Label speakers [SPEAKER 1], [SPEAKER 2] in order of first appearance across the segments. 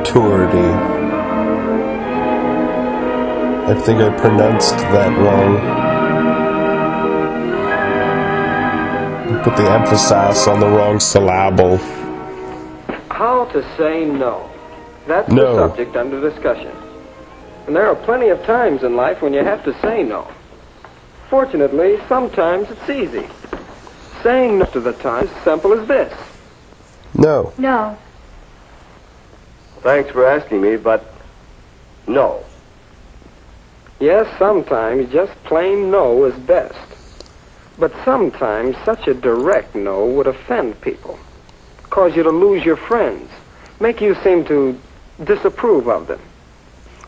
[SPEAKER 1] maturity. I think I pronounced that wrong. You put the emphasis on the wrong syllable.
[SPEAKER 2] How to say no. That's
[SPEAKER 1] No.
[SPEAKER 2] the subject under discussion. And there are plenty of times in life when you have to say no. Fortunately, sometimes it's easy. Saying no to the time is as simple as this.
[SPEAKER 1] No.
[SPEAKER 3] No.
[SPEAKER 2] Thanks for asking me, but no. Yes, sometimes just plain no is best. But sometimes such a direct no would offend people, cause you to lose your friends, make you seem to disapprove of them.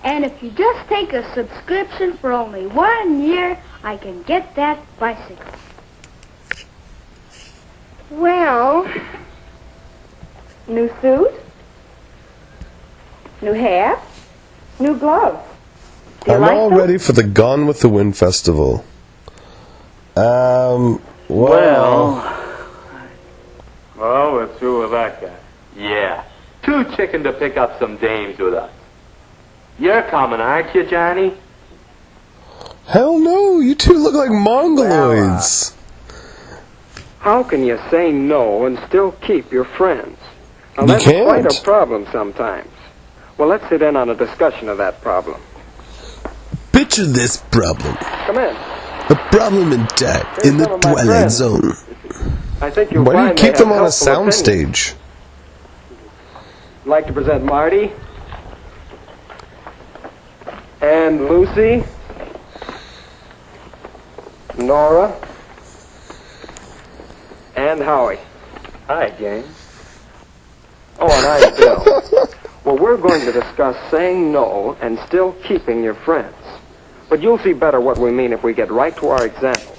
[SPEAKER 3] And if you just take a subscription for only 1 year, I can get that bicycle.
[SPEAKER 4] Well, new suit, new hat, new gloves. Do you
[SPEAKER 1] I'm
[SPEAKER 4] like
[SPEAKER 1] all
[SPEAKER 4] them?
[SPEAKER 1] ready for the Gone with the Wind festival.
[SPEAKER 5] Well, we're through with that guy.
[SPEAKER 6] Yeah. Too chicken to pick up some dames with us. You're coming, aren't you, Johnny?
[SPEAKER 1] Hell no, you two look like mongoloids.
[SPEAKER 2] How can you say no and still keep your friends? Now,
[SPEAKER 1] You
[SPEAKER 2] that's quite
[SPEAKER 1] can't.
[SPEAKER 2] a problem sometimes. Well, let's sit in on a discussion of that problem.
[SPEAKER 1] Picture this problem.
[SPEAKER 2] Come in.
[SPEAKER 1] A problem in time in the
[SPEAKER 2] some of my
[SPEAKER 1] Twilight
[SPEAKER 2] friends.
[SPEAKER 1] Zone.
[SPEAKER 2] I think you'll
[SPEAKER 1] Why do you
[SPEAKER 2] find
[SPEAKER 1] keep
[SPEAKER 2] they
[SPEAKER 1] them
[SPEAKER 2] have
[SPEAKER 1] on a
[SPEAKER 2] helpful opinions.
[SPEAKER 1] soundstage?
[SPEAKER 2] I'd like to present Marty and Lucy, Nora, and Howie.
[SPEAKER 6] Hi, James.
[SPEAKER 2] Oh, and I'm Bill. Well, we're going to discuss saying no and still keeping your friends. But you'll see better what we mean if we get right to our examples.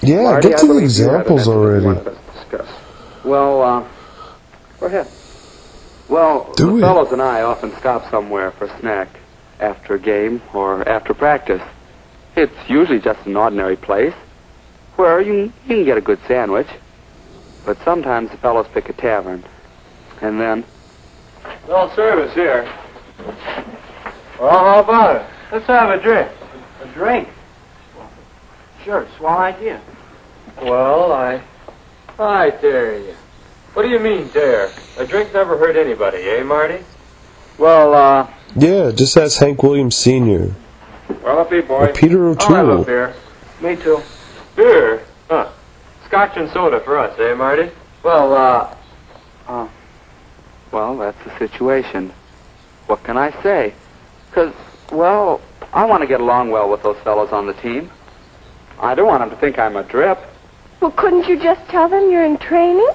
[SPEAKER 1] Yeah,
[SPEAKER 2] Marty,
[SPEAKER 1] get
[SPEAKER 2] I
[SPEAKER 1] to the
[SPEAKER 2] believe you had an
[SPEAKER 1] examples
[SPEAKER 2] entity you
[SPEAKER 1] already.
[SPEAKER 2] wanted to discuss. Well, go ahead.
[SPEAKER 6] Well,
[SPEAKER 1] Do
[SPEAKER 6] the
[SPEAKER 1] it.
[SPEAKER 6] fellows and I often stop somewhere for a snack after a game or after practice. It's usually just an ordinary place where you can get a good sandwich. But sometimes the fellows pick a tavern. And then...
[SPEAKER 5] No service here. Well, how about it? Let's have a drink.
[SPEAKER 6] A drink? Sure, swell idea.
[SPEAKER 5] Well, I dare you. What do you mean, dare? A drink never hurt anybody, eh, Marty?
[SPEAKER 6] Well,
[SPEAKER 1] Yeah, just ask Hank Williams Sr.
[SPEAKER 5] Well, up,
[SPEAKER 1] or
[SPEAKER 5] boy.
[SPEAKER 1] Peter
[SPEAKER 5] I'll have a
[SPEAKER 1] O'Toole.
[SPEAKER 5] beer.
[SPEAKER 6] me too.
[SPEAKER 5] Beer? Huh. Scotch and soda for us, eh, Marty?
[SPEAKER 6] Well, that's the situation. What can I say? 'Cause, well, I want to get along well with those fellows on the team. I don't want them to think I'm a drip.
[SPEAKER 4] Well, couldn't you just tell them you're in training?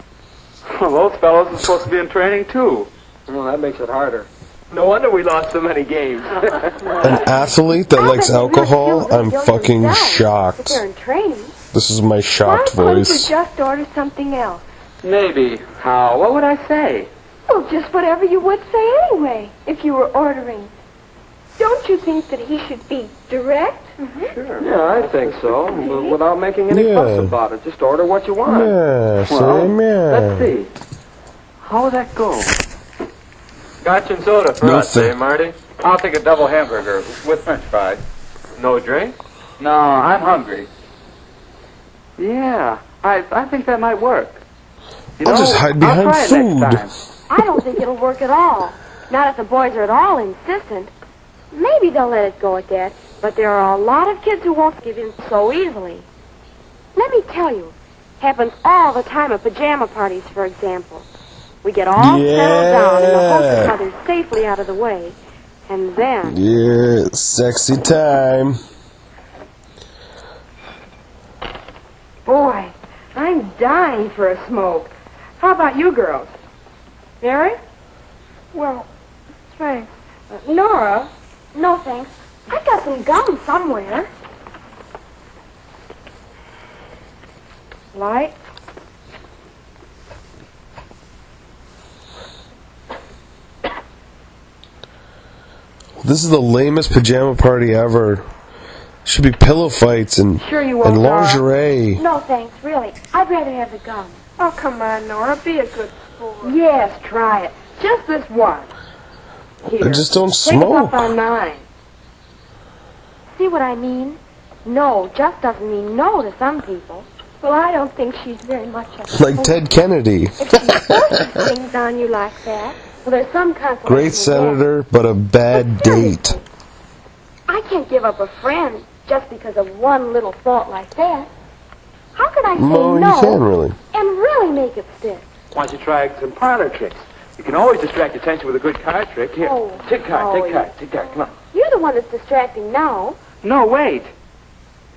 [SPEAKER 6] Well, those fellows are supposed to be in training, too.
[SPEAKER 2] Well, that makes it harder. No wonder we lost so many games.
[SPEAKER 1] An athlete that likes alcohol? I'm fucking
[SPEAKER 4] If
[SPEAKER 1] shocked.
[SPEAKER 4] they're in training,
[SPEAKER 1] This is my
[SPEAKER 4] why
[SPEAKER 1] shocked
[SPEAKER 4] couldn't you
[SPEAKER 1] voice.
[SPEAKER 4] just order something else?
[SPEAKER 6] Maybe. How? What would I say?
[SPEAKER 4] Well, just whatever you would say anyway, if you were ordering. Don't you think that he should be direct?
[SPEAKER 2] Sure. Yeah, I think so. Without making any
[SPEAKER 1] Yeah.
[SPEAKER 2] fuss about it. Just order what you want.
[SPEAKER 1] Yeah, same, yeah.
[SPEAKER 6] Let's see. How would that go?
[SPEAKER 5] Scotch and soda for
[SPEAKER 1] No
[SPEAKER 5] us,
[SPEAKER 1] thank-
[SPEAKER 5] eh, Marty? I'll take a double hamburger with french fries. No drink?
[SPEAKER 6] No, I'm hungry. Yeah, I think that might work. You
[SPEAKER 1] I'll
[SPEAKER 6] know,
[SPEAKER 1] just hide
[SPEAKER 6] I'll
[SPEAKER 1] behind
[SPEAKER 6] try it
[SPEAKER 1] food.
[SPEAKER 6] next time.
[SPEAKER 4] I don't think it'll work at all. Not if the boys are at all insistent. Maybe they'll let it go at that, but there are a lot of kids who won't give in so easily. Let me tell you, happens all the time at pajama parties, for example. We get all settled down in the hope
[SPEAKER 1] Yeah.
[SPEAKER 4] that mother's safely out of the way, and then...
[SPEAKER 1] Yeah, sexy time.
[SPEAKER 4] Boy, I'm dying for a smoke. How about you girls? Mary? Well, thanks. Nora? No, thanks. I got some gum somewhere. Light?
[SPEAKER 1] This is the lamest pajama party ever. Should be pillow fights and
[SPEAKER 4] Sure you won't,
[SPEAKER 1] and
[SPEAKER 4] Nora.
[SPEAKER 1] lingerie.
[SPEAKER 4] No, thanks, really. I'd rather have the gum.
[SPEAKER 7] Oh, come on, Nora. Be a good sport.
[SPEAKER 4] Yes, try it. Just this one. Here,
[SPEAKER 1] I just don't
[SPEAKER 4] take a puff
[SPEAKER 1] smoke.
[SPEAKER 4] on mine. See what I mean? No just doesn't mean no to some people.
[SPEAKER 3] Well, I don't think she's very much of
[SPEAKER 1] Like Ted Kennedy.
[SPEAKER 3] If she forces things on you like that.
[SPEAKER 4] Well, there's some consolation.
[SPEAKER 1] Great
[SPEAKER 4] in that.
[SPEAKER 1] senator, but a bad date.
[SPEAKER 4] I can't give up a friend just because of one little fault like that. How can I say
[SPEAKER 1] No,
[SPEAKER 4] no
[SPEAKER 1] you can really.
[SPEAKER 4] and really make it stick?
[SPEAKER 5] Why don't you try some parlor tricks? You can always distract attention with a good card trick. Here,
[SPEAKER 4] Oh,
[SPEAKER 5] take card,
[SPEAKER 4] oh,
[SPEAKER 5] take card, take card. Come on.
[SPEAKER 4] You're the one that's distracting now.
[SPEAKER 6] No, wait.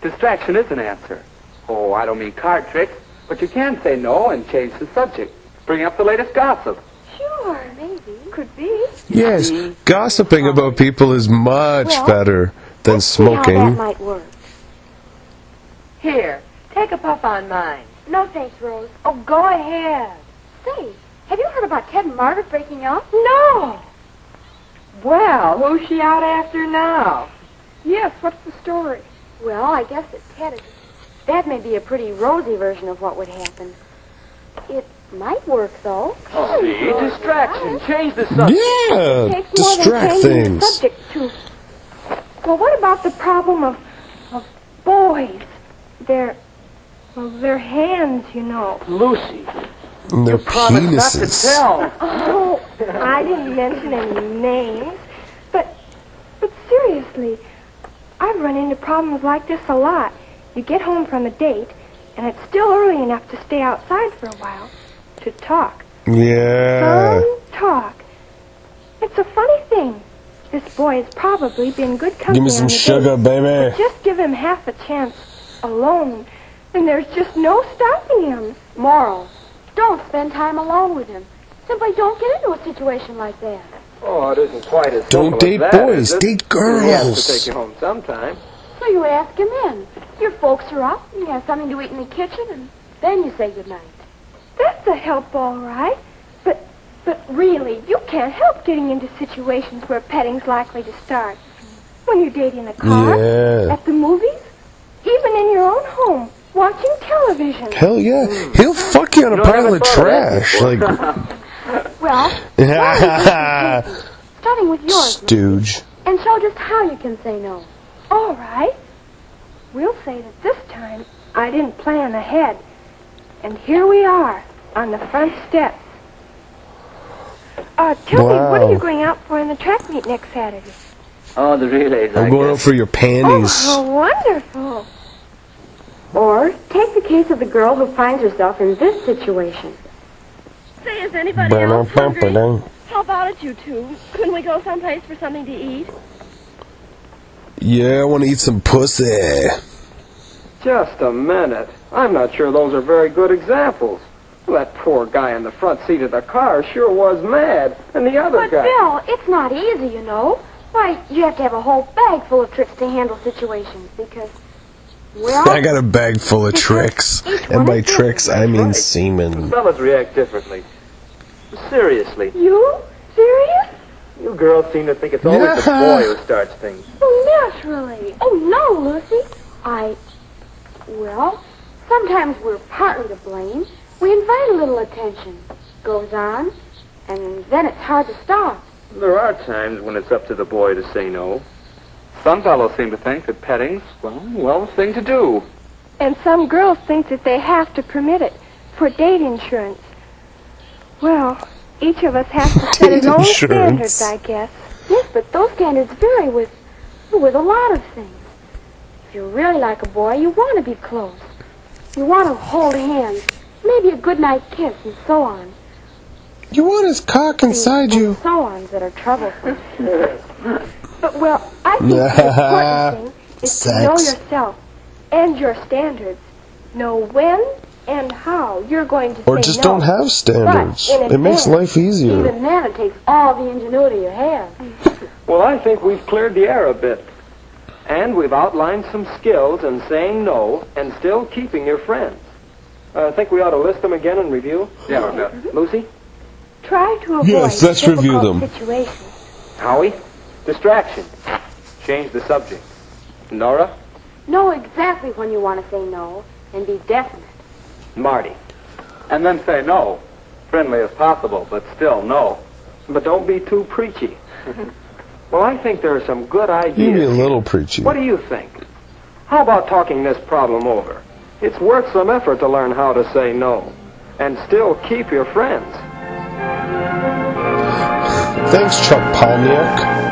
[SPEAKER 6] Distraction is an answer. Oh, I don't mean card tricks, but you can say no and change the subject. Bring up the latest gossip.
[SPEAKER 4] Sure, maybe. Could be.
[SPEAKER 1] Yes, gossiping about people is much
[SPEAKER 4] Well,
[SPEAKER 1] better than
[SPEAKER 4] Let's see how that
[SPEAKER 1] smoking.
[SPEAKER 4] might work.
[SPEAKER 7] Here, take a puff on mine.
[SPEAKER 4] No thanks, Rose.
[SPEAKER 3] Oh, go ahead.
[SPEAKER 4] Say, have you heard about Ted and Margaret breaking up?
[SPEAKER 3] No.
[SPEAKER 7] Well, who's she out after now?
[SPEAKER 3] Yes, what's the story?
[SPEAKER 4] Well, I guess that that may be a pretty rosy version of what would happen. It might work, though.
[SPEAKER 5] Oh, see, distraction. Change the subject.
[SPEAKER 1] Yeah,
[SPEAKER 3] Takes more than
[SPEAKER 1] distract
[SPEAKER 3] changing the
[SPEAKER 1] things.
[SPEAKER 3] subject to. Well, what about the problem of boys? Their hands, you know.
[SPEAKER 5] Lucy,
[SPEAKER 1] And their
[SPEAKER 5] promise not to
[SPEAKER 1] penises.
[SPEAKER 5] tell.
[SPEAKER 3] Oh, I didn't mention any names, but seriously, I've run into problems like this a lot. You get home from a date, and it's still early enough to stay outside for a while to talk.
[SPEAKER 1] Yeah.
[SPEAKER 3] Talk. It's a funny thing. This boy has probably been good company
[SPEAKER 1] Give me
[SPEAKER 3] on
[SPEAKER 1] some
[SPEAKER 3] the
[SPEAKER 1] sugar,
[SPEAKER 3] date.
[SPEAKER 1] baby.
[SPEAKER 3] But just give him half a chance alone, and there's just no stopping him.
[SPEAKER 4] Moral, don't spend time alone with him. Simply don't get into a situation like that.
[SPEAKER 2] Oh, it isn't quite as
[SPEAKER 1] Don't
[SPEAKER 2] simple
[SPEAKER 1] date
[SPEAKER 2] as that,
[SPEAKER 1] boys,
[SPEAKER 2] is it?
[SPEAKER 1] date
[SPEAKER 2] He has to
[SPEAKER 1] girls.
[SPEAKER 2] take you home sometime.
[SPEAKER 4] So you ask him in. Your folks are up, and you have something to eat in the kitchen, and then you say goodnight.
[SPEAKER 3] That's a help, all right. But really, you can't help getting into situations where petting's likely to start. When you're dating in a car,
[SPEAKER 1] Yeah.
[SPEAKER 3] at the movies, even in your own home, watching television.
[SPEAKER 1] Hell yeah. He'll fuck you on a pile of trash. Like,
[SPEAKER 4] Well, starting with yours,
[SPEAKER 1] stooge.
[SPEAKER 4] and show just how you can say no.
[SPEAKER 3] All right. We'll say that this time I didn't plan ahead. And here we are, on the front steps. Tell me, what are
[SPEAKER 1] Wow.
[SPEAKER 3] you going out for in the track meet next Saturday?
[SPEAKER 6] Oh, the relays,
[SPEAKER 1] I'm going out for your panties.
[SPEAKER 3] Oh, how wonderful.
[SPEAKER 4] Or take the case of the girl who finds herself in this situation.
[SPEAKER 3] Say, is anybody else hungry? How about it, you two? Couldn't we go someplace for something to eat?
[SPEAKER 1] Yeah, I want to eat some pussy.
[SPEAKER 2] Just a minute. I'm not sure those are very good examples. That poor guy in the front seat of the car sure was mad. And the other
[SPEAKER 4] But,
[SPEAKER 2] guy...
[SPEAKER 4] Bill, it's not easy, you know. Why, you have to have a whole bag full of tricks to handle situations because, well...
[SPEAKER 1] I got a bag full of tricks. And by tricks, I mean semen.
[SPEAKER 5] Fellas react differently. Seriously,
[SPEAKER 3] You? Serious?
[SPEAKER 5] you girls seem to think it's always the boy who starts things.
[SPEAKER 3] Oh, naturally.
[SPEAKER 4] Oh, no, Lucy. Well, sometimes we're partly to blame. We invite a little attention. Goes on, and then it's hard to stop.
[SPEAKER 5] There are times when it's up to the boy to say no.
[SPEAKER 6] Some fellows seem to think that petting's, well, the thing to do.
[SPEAKER 3] And some girls think that they have to permit it for date insurance. Well, each of us has to set his own
[SPEAKER 1] Insurance.
[SPEAKER 3] standards, I guess.
[SPEAKER 4] Yes, but those standards vary with a lot of things. If you really like a boy, you want to be close. You want to hold hands, maybe a goodnight kiss, and so on.
[SPEAKER 1] You want his cock inside you.
[SPEAKER 4] And so on that are troublesome.
[SPEAKER 3] But, well, I think the important thing is to know
[SPEAKER 1] Sex.
[SPEAKER 3] yourself and your standards. Know when and how you're going to
[SPEAKER 1] Or
[SPEAKER 3] say
[SPEAKER 1] just
[SPEAKER 3] no.
[SPEAKER 1] don't have standards.
[SPEAKER 3] But in
[SPEAKER 1] It makes
[SPEAKER 3] advance,
[SPEAKER 1] life easier.
[SPEAKER 4] Even then, it takes all the ingenuity you have.
[SPEAKER 2] Well, I think we've cleared the air a bit. And we've outlined some skills in saying no and still keeping your friends. I think we ought to list them again and review.
[SPEAKER 5] Yeah.
[SPEAKER 2] Lucy?
[SPEAKER 3] Try to avoid
[SPEAKER 1] Yes, let's review
[SPEAKER 3] difficult
[SPEAKER 1] them.
[SPEAKER 3] situations.
[SPEAKER 2] Howie?
[SPEAKER 5] Distraction. Change the subject.
[SPEAKER 2] Nora?
[SPEAKER 4] Know exactly when you want to say no, and be definite.
[SPEAKER 2] Marty?
[SPEAKER 6] And then say no. Friendly as possible, but still no.
[SPEAKER 2] but don't be too preachy. Well, I think there are some good ideas.
[SPEAKER 1] You can be a little preachy.
[SPEAKER 2] What do you think? How about talking this problem over? It's worth some effort to learn how to say no and still keep your friends.
[SPEAKER 1] Thanks, Chuck Palahniuk.